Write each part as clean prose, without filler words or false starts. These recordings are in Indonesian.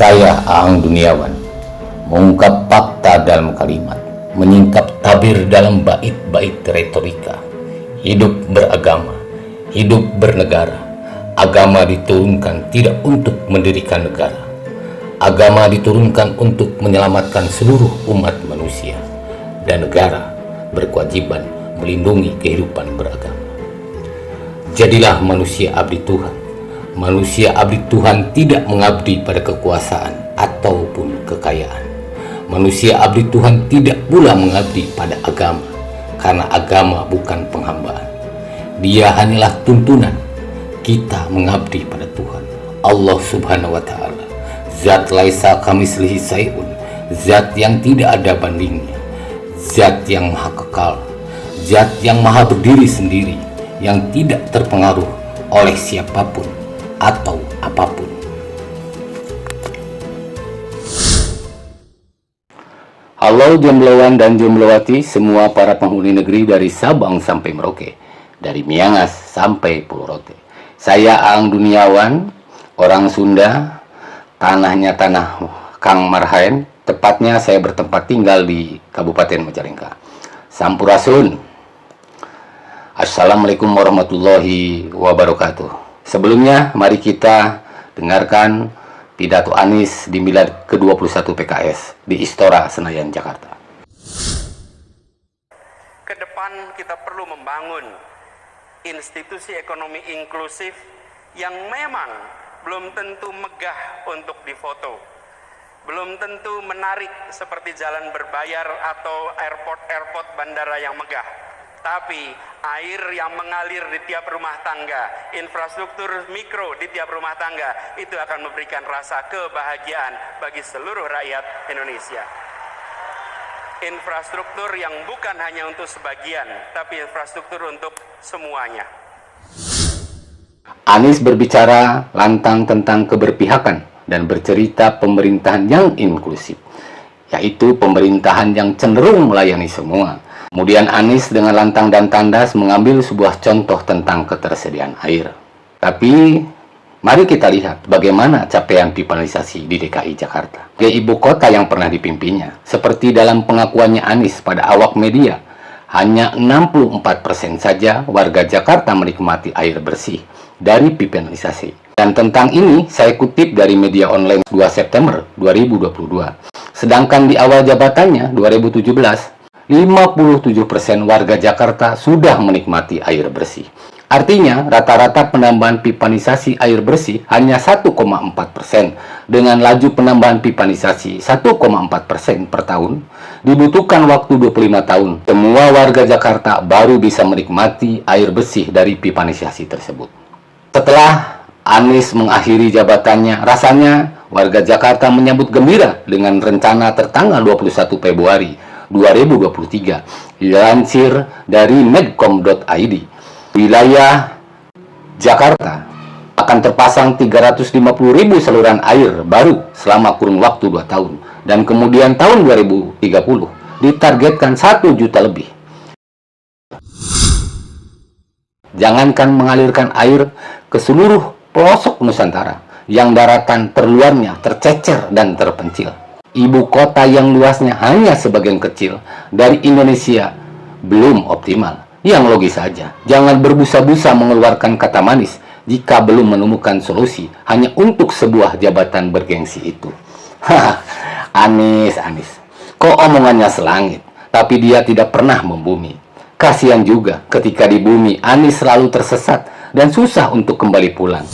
Saya Aang Duniawan, mengungkap fakta dalam kalimat, menyingkap tabir dalam bait-bait retorika. Hidup beragama, hidup bernegara. Agama diturunkan tidak untuk mendirikan negara. Agama diturunkan untuk menyelamatkan seluruh umat manusia. Dan negara berkewajiban melindungi kehidupan beragama. Jadilah manusia abdi Tuhan. Manusia abdi Tuhan tidak mengabdi pada kekuasaan ataupun kekayaan. Manusia abdi Tuhan tidak pula mengabdi pada agama, karena agama bukan penghambaan. Dia hanyalah tuntunan. Kita mengabdi pada Tuhan, Allah Subhanahu wa Ta'ala, Zat laisa kamislihi syai'un, Zat yang tidak ada bandingnya, Zat yang maha kekal, Zat yang maha berdiri sendiri, yang tidak terpengaruh oleh siapapun atau apapun. Halo jombloan dan jomblowati, semua para penghuni negeri dari Sabang sampai Merauke, dari Miangas sampai Pulau Rote. Saya Aang Duniawan, orang Sunda, tanahnya tanah Kang Marhaen, tepatnya saya bertempat tinggal di Kabupaten Majalengka. Sampurasun. Assalamualaikum warahmatullahi wabarakatuh. Sebelumnya, mari kita dengarkan pidato Anies di Milad ke-21 PKS di Istora Senayan, Jakarta. Ke depan kita perlu membangun institusi ekonomi inklusif yang memang belum tentu megah untuk difoto, belum tentu menarik seperti jalan berbayar atau airport bandara yang megah. Tapi air yang mengalir di tiap rumah tangga, infrastruktur mikro di tiap rumah tangga, itu akan memberikan rasa kebahagiaan bagi seluruh rakyat Indonesia. Infrastruktur yang bukan hanya untuk sebagian, tapi infrastruktur untuk semuanya. Anies berbicara lantang tentang keberpihakan dan bercerita pemerintahan yang inklusif, yaitu pemerintahan yang cenderung melayani semua. Kemudian Anies dengan lantang dan tandas mengambil sebuah contoh tentang ketersediaan air. Tapi mari kita lihat bagaimana capaian pipanisasi di DKI Jakarta, ke ibu kota yang pernah dipimpinnya. Seperti dalam pengakuannya Anies pada awak media, hanya 64% saja warga Jakarta menikmati air bersih dari pipanisasi. Dan tentang ini saya kutip dari media online 2 September 2022. Sedangkan di awal jabatannya 2017, 57% warga Jakarta sudah menikmati air bersih. Artinya, rata-rata penambahan pipanisasi air bersih hanya 1,4%, dengan laju penambahan pipanisasi 1,4% per tahun. Dibutuhkan waktu 25 tahun. Semua warga Jakarta baru bisa menikmati air bersih dari pipanisasi tersebut. Setelah Anies mengakhiri jabatannya, rasanya warga Jakarta menyambut gembira dengan rencana tertanggal 21 Februari 2023, dilansir dari medcom.id. Wilayah Jakarta akan terpasang 350.000 saluran air baru selama kurun waktu 2 tahun. Dan kemudian tahun 2030 ditargetkan 1 juta lebih. Jangankan mengalirkan air ke seluruh pelosok Nusantara, yang daratan terluarnya tercecer dan terpencil. Ibu kota yang luasnya hanya sebagian kecil dari Indonesia belum optimal. Yang logis saja, jangan berbusa-busa mengeluarkan kata manis jika belum menemukan solusi hanya untuk sebuah jabatan bergengsi itu. Anies, kok omongannya selangit, tapi dia tidak pernah membumi. Kasihan juga ketika di bumi Anies selalu tersesat dan susah untuk kembali pulang.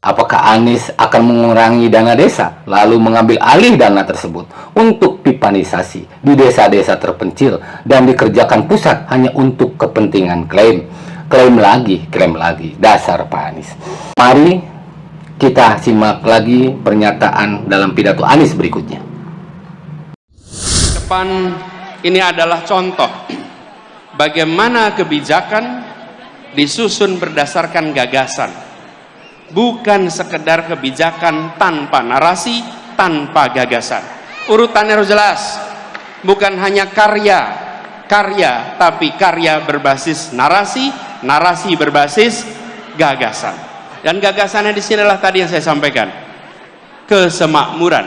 Apakah Anies akan mengurangi dana desa, lalu mengambil alih dana tersebut untuk pipanisasi di desa-desa terpencil dan dikerjakan pusat hanya untuk kepentingan klaim? Klaim lagi, dasar Pak Anies. Mari kita simak lagi pernyataan dalam pidato Anies berikutnya. Depan ini adalah contoh bagaimana kebijakan disusun berdasarkan gagasan. Bukan sekedar kebijakan tanpa narasi, tanpa gagasan. Urutannya harus jelas. Bukan hanya karya, tapi karya berbasis narasi, narasi berbasis gagasan. Dan gagasannya di sinilah tadi yang saya sampaikan. kesemakmuran,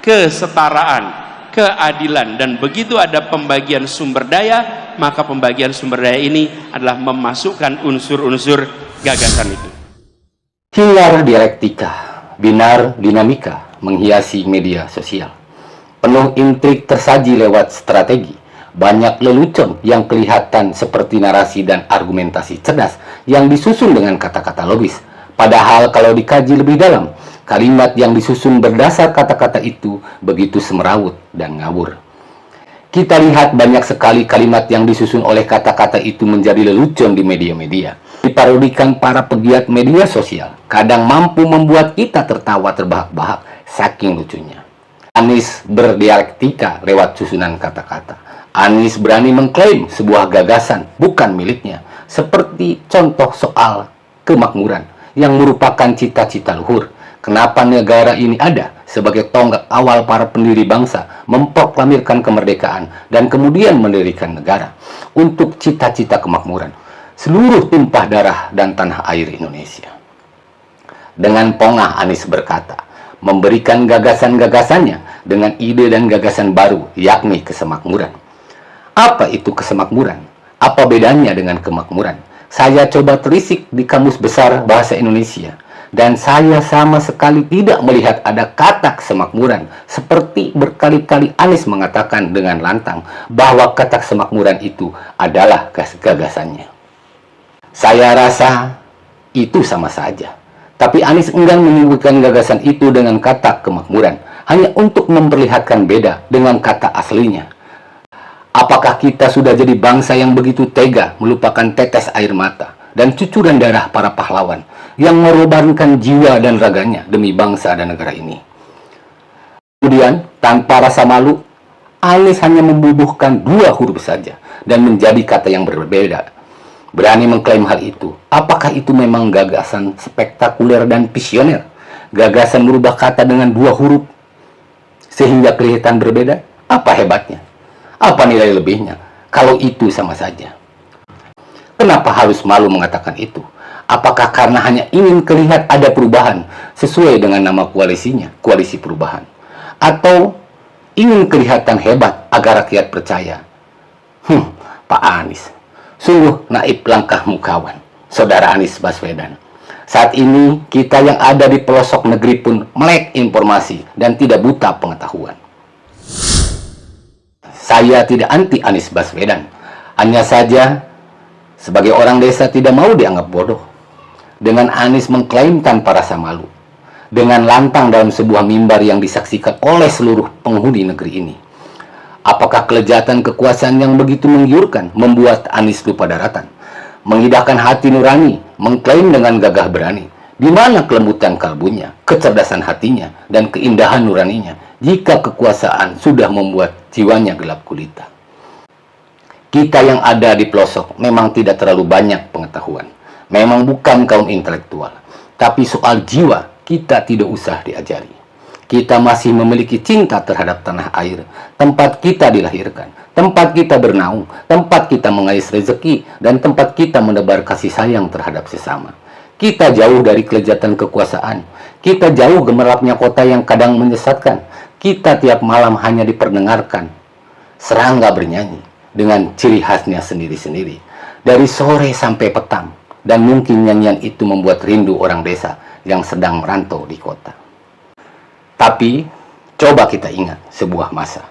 kesetaraan, keadilan, dan begitu ada pembagian sumber daya, maka pembagian sumber daya ini adalah memasukkan unsur-unsur gagasan itu. Hilar dialektika, binar dinamika menghiasi media sosial. Penuh intrik tersaji lewat strategi. Banyak lelucon yang kelihatan seperti narasi dan argumentasi cerdas yang disusun dengan kata-kata logis. Padahal kalau dikaji lebih dalam, kalimat yang disusun berdasar kata-kata itu begitu semerawut dan ngawur. Kita lihat banyak sekali kalimat yang disusun oleh kata-kata itu menjadi lelucon di media-media. Diparodikan para pegiat media sosial, kadang mampu membuat kita tertawa terbahak-bahak saking lucunya. Anies berdialektika lewat susunan kata-kata. Anies berani mengklaim sebuah gagasan bukan miliknya, seperti contoh soal kemakmuran yang merupakan cita-cita luhur. Kenapa negara ini ada sebagai tonggak awal para pendiri bangsa memproklamirkan kemerdekaan dan kemudian mendirikan negara untuk cita-cita kemakmuran seluruh tumpah darah dan tanah air Indonesia. Dengan pongah Anies berkata, memberikan gagasan-gagasannya dengan ide dan gagasan baru, yakni kesemakmuran. Apa itu kesemakmuran? Apa bedanya dengan kemakmuran? Saya coba telisik di Kamus Besar Bahasa Indonesia, dan saya sama sekali tidak melihat ada kata kesemakmuran, seperti berkali-kali Anies mengatakan dengan lantang bahwa kata kesemakmuran itu adalah gagasannya. Saya rasa itu sama saja. Tapi Anies enggan menyebutkan gagasan itu dengan kata kemakmuran, hanya untuk memperlihatkan beda dengan kata aslinya. Apakah kita sudah jadi bangsa yang begitu tega melupakan tetes air mata dan cucuran darah para pahlawan yang mengorbankan jiwa dan raganya demi bangsa dan negara ini? Kemudian, tanpa rasa malu, Anies hanya membubuhkan 2 huruf saja dan menjadi kata yang berbeda. Berani mengklaim hal itu. Apakah itu memang gagasan spektakuler dan visioner? Gagasan merubah kata dengan 2 huruf sehingga kelihatan berbeda? Apa hebatnya? Apa nilai lebihnya kalau itu sama saja? Kenapa harus malu mengatakan itu? Apakah karena hanya ingin terlihat ada perubahan sesuai dengan nama koalisinya, koalisi perubahan? Atau ingin kelihatan hebat agar rakyat percaya? Pak Anies, sungguh naib langkahmu kawan, Saudara Anies Baswedan. Saat ini kita yang ada di pelosok negeri pun melek informasi dan tidak buta pengetahuan. Saya tidak anti Anies Baswedan, hanya saja sebagai orang desa tidak mau dianggap bodoh. Dengan Anies mengklaim tanpa rasa malu, dengan lantang dalam sebuah mimbar yang disaksikan oleh seluruh penghuni negeri ini. Apakah kelezatan kekuasaan yang begitu menggiurkan membuat Anies lupa daratan, mengindahkan hati nurani, mengklaim dengan gagah berani? Di mana kelembutan kalbunya, kecerdasan hatinya, dan keindahan nuraninya jika kekuasaan sudah membuat jiwanya gelap gulita? Kita yang ada di pelosok memang tidak terlalu banyak pengetahuan, memang bukan kaum intelektual, tapi soal jiwa kita tidak usah diajari. Kita masih memiliki cinta terhadap tanah air, tempat kita dilahirkan, tempat kita bernaung, tempat kita mengais rezeki, dan tempat kita menebar kasih sayang terhadap sesama. Kita jauh dari kelezatan kekuasaan. Kita jauh gemerlapnya kota yang kadang menyesatkan. Kita tiap malam hanya diperdengarkan serangga bernyanyi dengan ciri khasnya sendiri-sendiri dari sore sampai petang. Dan mungkin nyanyian itu membuat rindu orang desa yang sedang merantau di kota. Tapi coba kita ingat sebuah masa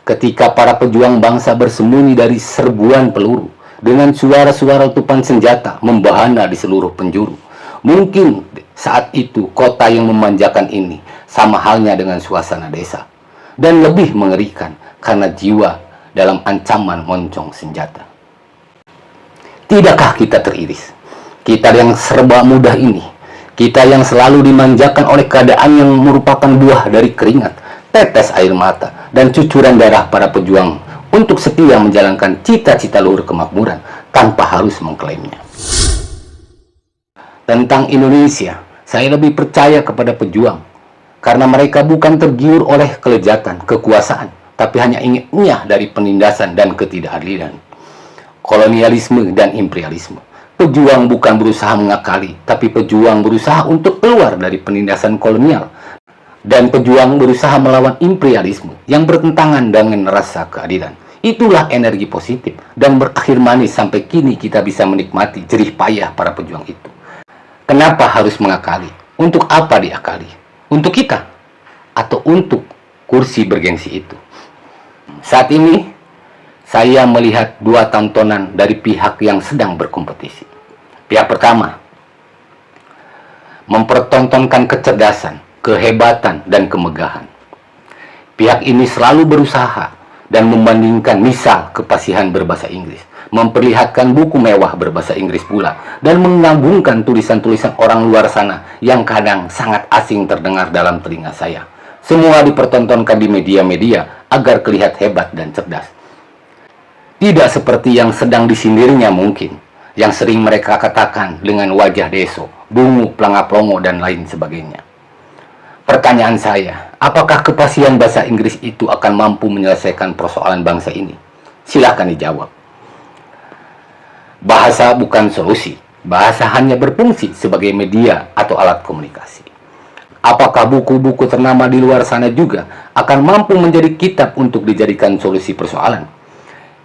ketika para pejuang bangsa bersembunyi dari serbuan peluru dengan suara-suara letupan senjata membahana di seluruh penjuru. Mungkin saat itu kota yang memanjakan ini sama halnya dengan suasana desa, dan lebih mengerikan karena jiwa dalam ancaman moncong senjata. Tidakkah kita teriris? Kita yang serba mudah ini, kita yang selalu dimanjakan oleh keadaan yang merupakan buah dari keringat, tetes air mata, dan cucuran darah para pejuang untuk setia menjalankan cita-cita luhur kemakmuran tanpa harus mengklaimnya. Tentang Indonesia, saya lebih percaya kepada pejuang, karena mereka bukan tergiur oleh kelezatan, kekuasaan, tapi hanya ingin enyah dari penindasan dan ketidakadilan, kolonialisme dan imperialisme. Pejuang bukan berusaha mengakali, tapi pejuang berusaha untuk keluar dari penindasan kolonial. dan pejuang berusaha melawan imperialisme yang bertentangan dengan rasa keadilan. Itulah energi positif dan berakhir manis sampai kini kita bisa menikmati jerih payah para pejuang itu. Kenapa harus mengakali? Untuk apa diakali? Untuk kita? Atau untuk kursi bergengsi itu? Saat ini, saya melihat dua tontonan dari pihak yang sedang berkompetisi. Pihak pertama, mempertontonkan kecerdasan, kehebatan, dan kemegahan. Pihak ini selalu berusaha dan membandingkan misal kepasihan berbahasa Inggris, memperlihatkan buku mewah berbahasa Inggris pula, dan mengagungkan tulisan-tulisan orang luar sana yang kadang sangat asing terdengar dalam telinga saya. Semua dipertontonkan di media-media agar kelihatan hebat dan cerdas. Tidak seperti yang sedang disindirnya mungkin, yang sering mereka katakan dengan wajah deso, bungu, pelanga-plongo, dan lain sebagainya. Pertanyaan saya, apakah kepasihan bahasa Inggris itu akan mampu menyelesaikan persoalan bangsa ini? Silahkan dijawab. Bahasa bukan solusi. Bahasa hanya berfungsi sebagai media atau alat komunikasi. Apakah buku-buku ternama di luar sana juga akan mampu menjadi kitab untuk dijadikan solusi persoalan?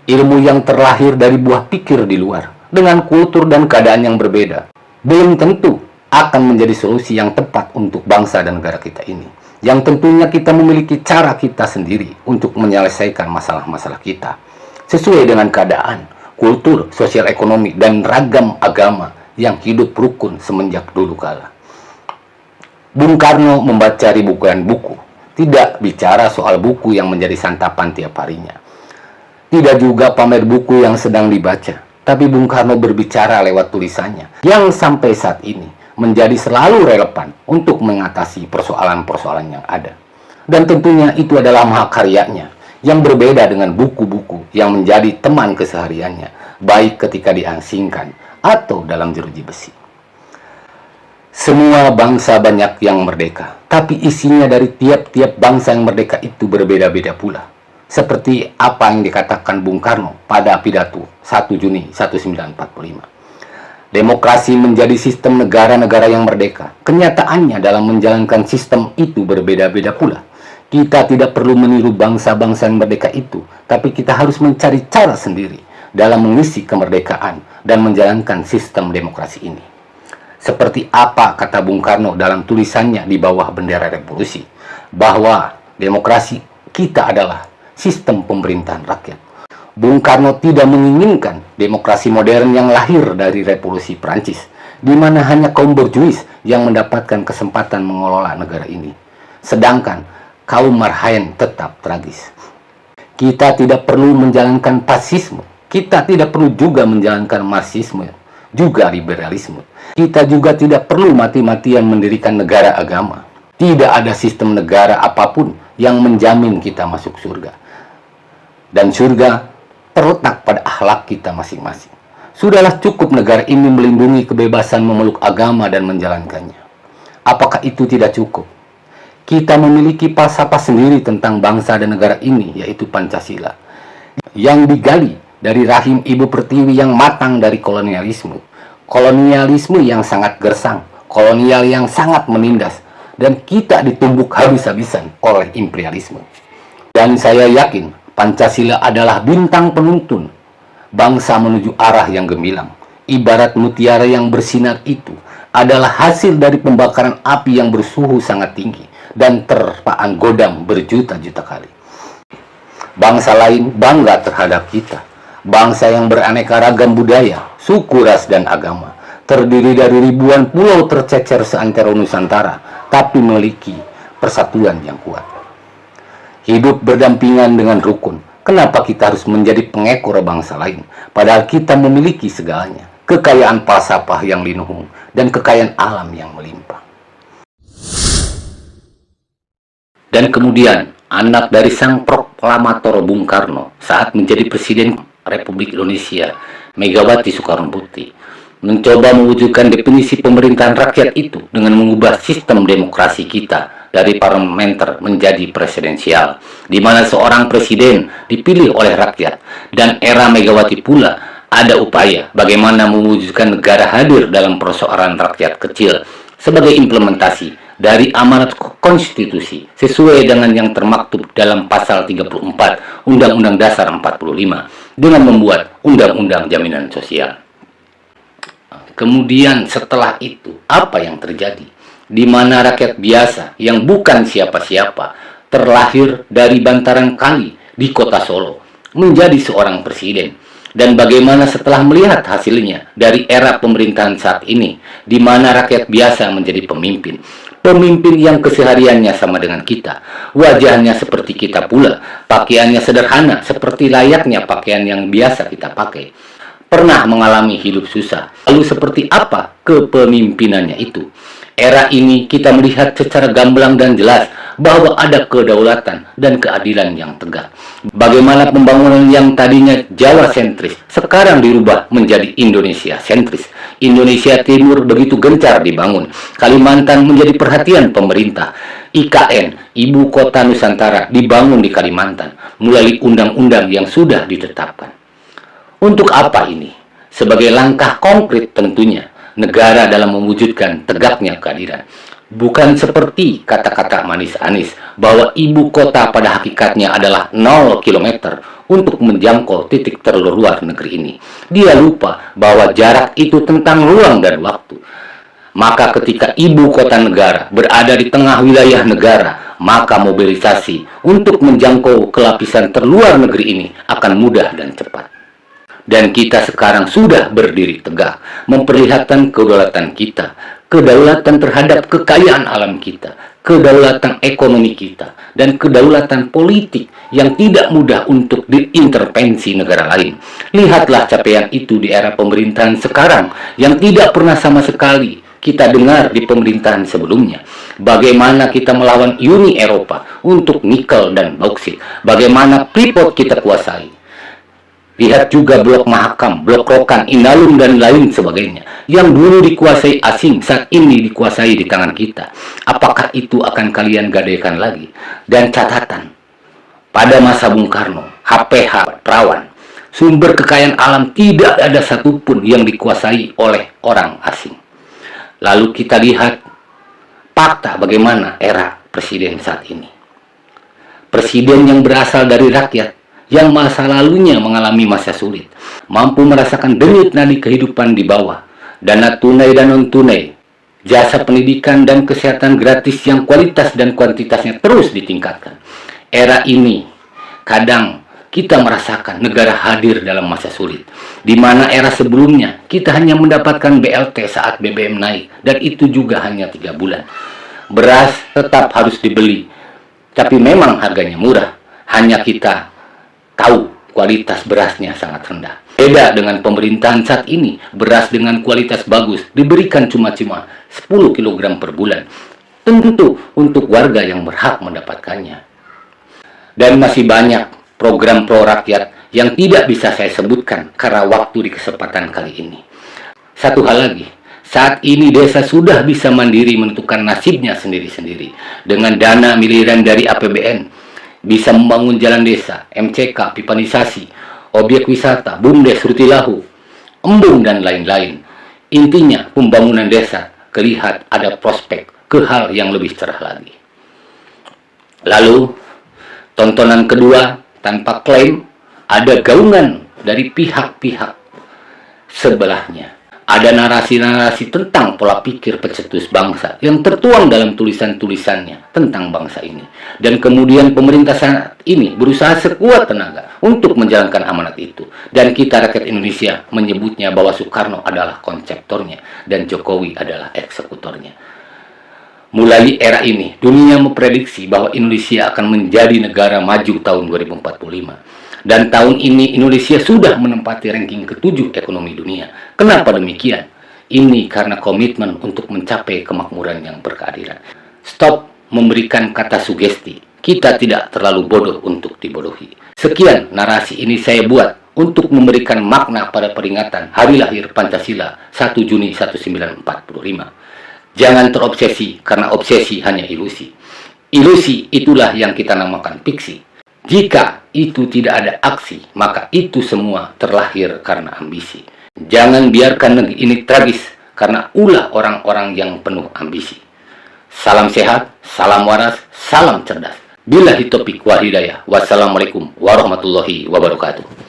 Ilmu yang terlahir dari buah pikir di luar, dengan kultur dan keadaan yang berbeda, belum tentu akan menjadi solusi yang tepat untuk bangsa dan negara kita ini. Yang tentunya kita memiliki cara kita sendiri untuk menyelesaikan masalah-masalah kita, sesuai dengan keadaan, kultur, sosial ekonomi, dan ragam agama yang hidup rukun semenjak dulu kala. Bung Karno membaca ribuan buku, tidak bicara soal buku yang menjadi santapan tiap harinya. Tidak juga pamer buku yang sedang dibaca, tapi Bung Karno berbicara lewat tulisannya, yang sampai saat ini menjadi selalu relevan untuk mengatasi persoalan-persoalan yang ada. Dan tentunya itu adalah mahakaryanya, yang berbeda dengan buku-buku yang menjadi teman kesehariannya, baik ketika diasingkan atau dalam jeruji besi. Semua bangsa banyak yang merdeka, tapi isinya dari tiap-tiap bangsa yang merdeka itu berbeda-beda pula. Seperti apa yang dikatakan Bung Karno pada pidato 1 Juni 1945. Demokrasi menjadi sistem negara-negara yang merdeka. Kenyataannya dalam menjalankan sistem itu berbeda-beda pula. Kita tidak perlu meniru bangsa-bangsa yang merdeka itu, tapi kita harus mencari cara sendiri dalam mengisi kemerdekaan dan menjalankan sistem demokrasi ini. Seperti apa kata Bung Karno dalam tulisannya di bawah bendera revolusi, bahwa demokrasi kita adalah sistem pemerintahan rakyat. Bung Karno tidak menginginkan demokrasi modern yang lahir dari revolusi Prancis, di mana hanya kaum borjuis yang mendapatkan kesempatan mengelola negara ini, sedangkan kaum marhaen tetap tragis. Kita tidak perlu menjalankan fasisme, kita tidak perlu juga menjalankan marxisme, juga liberalisme. Kita juga tidak perlu mati-matian mendirikan negara agama. Tidak ada sistem negara apapun yang menjamin kita masuk surga. Dan surga terletak pada akhlak kita masing-masing. Sudahlah cukup negara ini melindungi kebebasan memeluk agama dan menjalankannya. Apakah itu tidak cukup? Kita memiliki falsafah sendiri tentang bangsa dan negara ini, yaitu Pancasila, yang digali dari rahim Ibu Pertiwi yang matang dari kolonialisme. Kolonialisme yang sangat gersang, kolonial yang sangat menindas, dan kita ditumbuk habis-habisan oleh imperialisme. Dan saya yakin Pancasila adalah bintang penuntun bangsa menuju arah yang gemilang. Ibarat mutiara yang bersinar itu adalah hasil dari pembakaran api yang bersuhu sangat tinggi dan terpaan godam berjuta-juta kali. Bangsa lain bangga terhadap kita. Bangsa yang beraneka ragam budaya, suku, ras, dan agama, terdiri dari ribuan pulau tercecer seantero Nusantara, tapi memiliki persatuan yang kuat. Hidup berdampingan dengan rukun. Kenapa kita harus menjadi pengekor bangsa lain, padahal kita memiliki segalanya, kekayaan falsafah yang linuhung dan kekayaan alam yang melimpah. Dan kemudian, anak dari sang proklamator Bung Karno saat menjadi Presiden Republik Indonesia, Megawati Soekarno Putri, mencoba mewujudkan definisi pemerintahan rakyat itu dengan mengubah sistem demokrasi kita dari parlementer menjadi presidensial, di mana seorang presiden dipilih oleh rakyat. Dan era Megawati pula ada upaya bagaimana mewujudkan negara hadir dalam persoalan rakyat kecil sebagai implementasi dari amanat konstitusi sesuai dengan yang termaktub dalam pasal 34 Undang-Undang Dasar 45 dengan membuat Undang-Undang Jaminan Sosial. Kemudian setelah itu, apa yang terjadi? Di mana rakyat biasa yang bukan siapa-siapa terlahir dari bantaran kali di kota Solo menjadi seorang presiden. Dan bagaimana setelah melihat hasilnya dari era pemerintahan saat ini, di mana rakyat biasa menjadi pemimpin. Pemimpin yang kesehariannya sama dengan kita, wajahnya seperti kita pula, pakaiannya sederhana seperti layaknya pakaian yang biasa kita pakai. Pernah mengalami hidup susah. Lalu seperti apa kepemimpinannya itu? Era ini kita melihat secara gamblang dan jelas bahwa ada kedaulatan dan keadilan yang tegak. Bagaimana pembangunan yang tadinya Jawa sentris sekarang dirubah menjadi Indonesia sentris. Indonesia Timur begitu gencar dibangun. Kalimantan menjadi perhatian pemerintah. IKN, Ibu Kota Nusantara, dibangun di Kalimantan melalui undang-undang yang sudah ditetapkan. Untuk apa ini? Sebagai langkah konkret tentunya negara dalam mewujudkan tegaknya keadilan. Bukan seperti kata-kata manis Anies bahwa ibu kota pada hakikatnya adalah 0 km untuk menjangkau titik terluar negeri ini. Dia lupa bahwa jarak itu tentang ruang dan waktu. Maka ketika ibu kota negara berada di tengah wilayah negara, maka mobilisasi untuk menjangkau ke lapisan terluar negeri ini akan mudah dan cepat. Dan kita sekarang sudah berdiri tegak, memperlihatkan kedaulatan kita, kedaulatan terhadap kekayaan alam kita, kedaulatan ekonomi kita, dan kedaulatan politik yang tidak mudah untuk diintervensi negara lain. Lihatlah capaian itu di era pemerintahan sekarang yang tidak pernah sama sekali kita dengar di pemerintahan sebelumnya. Bagaimana kita melawan Uni Eropa untuk nikel dan bauksit, bagaimana Freeport kita kuasai. Lihat juga Blok Mahakam, Blok Rokan, Inalum, dan lain sebagainya. Yang dulu dikuasai asing, saat ini dikuasai di tangan kita. Apakah itu akan kalian gadaikan lagi? Dan catatan, pada masa Bung Karno, HPH, Perawan, sumber kekayaan alam tidak ada satupun yang dikuasai oleh orang asing. Lalu kita lihat fakta bagaimana era presiden saat ini. Presiden yang berasal dari rakyat, yang masa lalunya mengalami masa sulit, mampu merasakan denyut nadi kehidupan di bawah, dana tunai dan non-tunai, jasa pendidikan dan kesehatan gratis yang kualitas dan kuantitasnya terus ditingkatkan. Era ini, kadang kita merasakan negara hadir dalam masa sulit, di mana era sebelumnya kita hanya mendapatkan BLT saat BBM naik, dan itu juga hanya 3 bulan. Beras tetap harus dibeli, tapi memang harganya murah, hanya kita tahu kualitas berasnya sangat rendah. Beda dengan pemerintahan saat ini, beras dengan kualitas bagus diberikan cuma-cuma 10 kg per bulan. Tentu untuk warga yang berhak mendapatkannya. Dan masih banyak program pro rakyat yang tidak bisa saya sebutkan karena waktu di kesempatan kali ini. Satu hal lagi, saat ini desa sudah bisa mandiri menentukan nasibnya sendiri-sendiri dengan dana miliaran dari APBN. Bisa membangun jalan desa, MCK, pipanisasi, objek wisata, BUMDes, Rutilahu, embung, dan lain-lain. Intinya, pembangunan desa kelihat ada prospek ke hal yang lebih cerah lagi. Lalu, tontonan kedua, tanpa klaim, ada gaungan dari pihak-pihak sebelahnya. Ada narasi-narasi tentang pola pikir pencetus bangsa yang tertuang dalam tulisan-tulisannya tentang bangsa ini. Dan kemudian pemerintah saat ini berusaha sekuat tenaga untuk menjalankan amanat itu. Dan kita rakyat Indonesia menyebutnya bahwa Soekarno adalah konseptornya dan Jokowi adalah eksekutornya. Mulai era ini, dunia memprediksi bahwa Indonesia akan menjadi negara maju tahun 2045. Dan tahun ini Indonesia sudah menempati ranking ke-7 ekonomi dunia. Kenapa demikian? Ini karena komitmen untuk mencapai kemakmuran yang berkeadilan. Stop memberikan kata sugesti. Kita tidak terlalu bodoh untuk dibodohi. Sekian narasi ini saya buat untuk memberikan makna pada peringatan Hari Lahir Pancasila 1 Juni 1945. Jangan terobsesi karena obsesi hanya ilusi. Ilusi itulah yang kita namakan fiksi. Jika itu tidak ada aksi, maka itu semua terlahir karena ambisi. Jangan biarkan negeri ini tragis karena ulah orang-orang yang penuh ambisi. Salam sehat, salam waras, salam cerdas. Billahi taufiq wal hidayah. Wassalamualaikum warahmatullahi wabarakatuh.